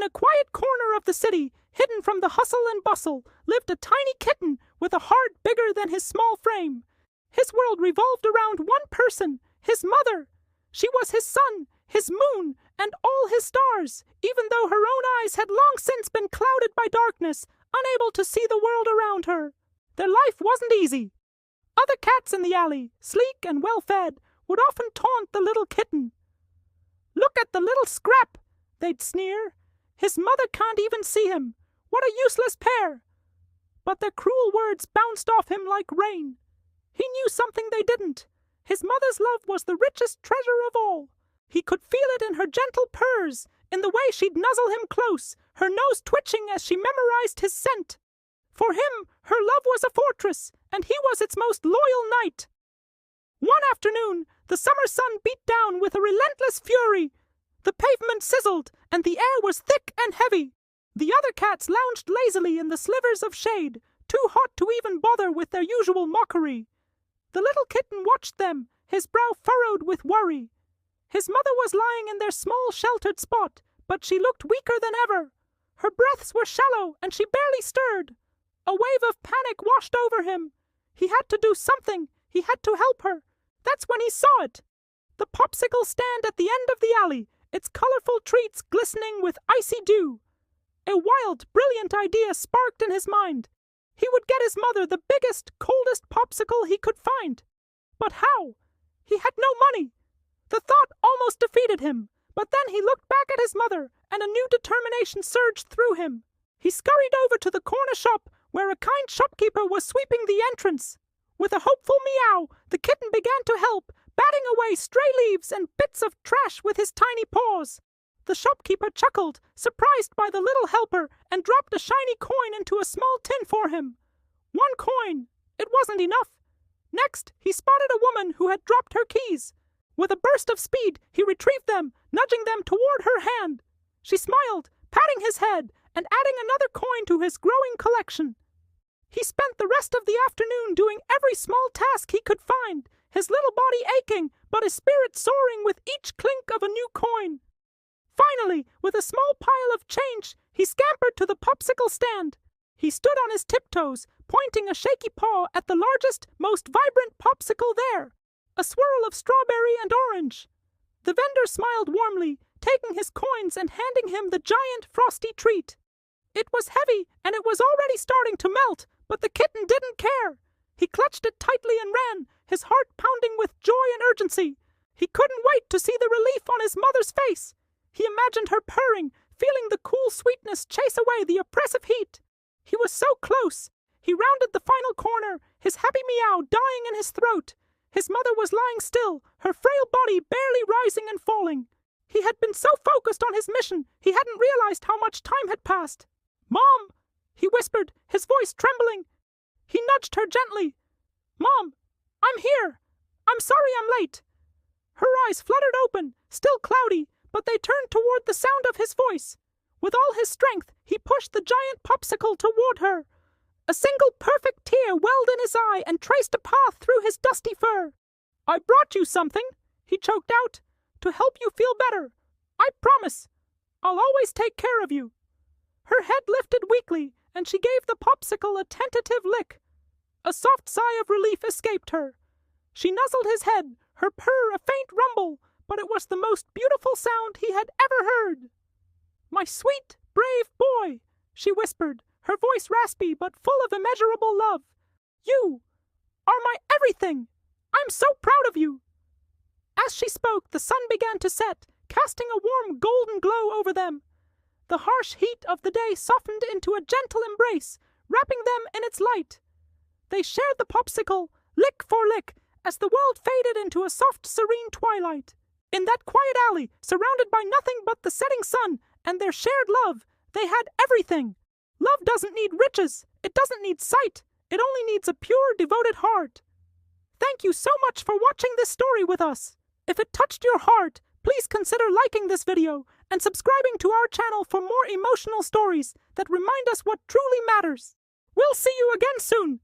In a quiet corner of the city, hidden from the hustle and bustle, lived a tiny kitten with a heart bigger than his small frame. His world revolved around one person, his mother. She was his sun, his moon, and all his stars, even though her own eyes had long since been clouded by darkness, unable to see the world around her. Their life wasn't easy. Other cats in the alley, sleek and well-fed, would often taunt the little kitten. "Look at the little scrap," they'd sneer. "His mother can't even see him. What a useless pair." But their cruel words bounced off him like rain. He knew something they didn't. His mother's love was the richest treasure of all. He could feel it in her gentle purrs, in the way she'd nuzzle him close, her nose twitching as she memorized his scent. For him, her love was a fortress, and he was its most loyal knight. One afternoon, the summer sun beat down with a relentless fury. The pavement sizzled, and the air was thick and heavy. The other cats lounged lazily in the slivers of shade, too hot to even bother with their usual mockery. The little kitten watched them, his brow furrowed with worry. His mother was lying in their small sheltered spot, but she looked weaker than ever. Her breaths were shallow, and she barely stirred. A wave of panic washed over him. He had to do something. He had to help her. That's when he saw it. The popsicle stand at the end of the alley, its colorful treats glistening with icy dew. A wild, brilliant idea sparked in his mind. He would get his mother the biggest, coldest popsicle he could find. But how? He had no money. The thought almost defeated him, but then he looked back at his mother, and a new determination surged through him. He scurried over to the corner shop, where a kind shopkeeper was sweeping the entrance. With a hopeful meow, the kitten began to help, batting away stray leaves and bits of trash with his tiny paws. The shopkeeper chuckled, surprised by the little helper, and dropped a shiny coin into a small tin for him. 1 coin. It wasn't enough. Next, he spotted a woman who had dropped her keys. With a burst of speed, he retrieved them, nudging them toward her hand. She smiled, patting his head, and adding another coin to his growing collection. He spent the rest of the afternoon doing every small task he could find, his little body aching, but his spirit soaring with each clink of a new coin. Finally, with a small pile of change, he scampered to the popsicle stand. He stood on his tiptoes, pointing a shaky paw at the largest, most vibrant popsicle there, a swirl of strawberry and orange. The vendor smiled warmly, taking his coins and handing him the giant frosty treat. It was heavy, and it was already starting to melt, but the kitten didn't care. He clutched it tightly and ran, his heart pounding with joy and urgency. He couldn't wait to see the relief on his mother's face. He imagined her purring, feeling the cool sweetness chase away the oppressive heat. He was so close. He rounded the final corner, his happy meow dying in his throat. His mother was lying still, her frail body barely rising and falling. He had been so focused on his mission, he hadn't realized how much time had passed. "Mom!" he whispered, his voice trembling. He nudged her gently. "Mom, I'm here. I'm sorry I'm late." Her eyes fluttered open, still cloudy, but they turned toward the sound of his voice. With all his strength, he pushed the giant popsicle toward her. A single perfect tear welled in his eye and traced a path through his dusty fur. "I brought you something," he choked out, "to help you feel better. I promise. I'll always take care of you." Her head lifted weakly, and she gave the popsicle a tentative lick. A soft sigh of relief escaped her. She nuzzled his head, her purr a faint rumble, but it was the most beautiful sound he had ever heard. "My sweet, brave boy," she whispered, her voice raspy but full of immeasurable love. "You are my everything. I'm so proud of you." As she spoke, the sun began to set, casting a warm golden glow over them. The harsh heat of the day softened into a gentle embrace, wrapping them in its light. They shared the popsicle, lick for lick, as the world faded into a soft, serene twilight. In that quiet alley, surrounded by nothing but the setting sun and their shared love, they had everything. Love doesn't need riches. It doesn't need sight. It only needs a pure, devoted heart. Thank you so much for watching this story with us. If it touched your heart, please consider liking this video and subscribing to our channel for more emotional stories that remind us what truly matters. We'll see you again soon.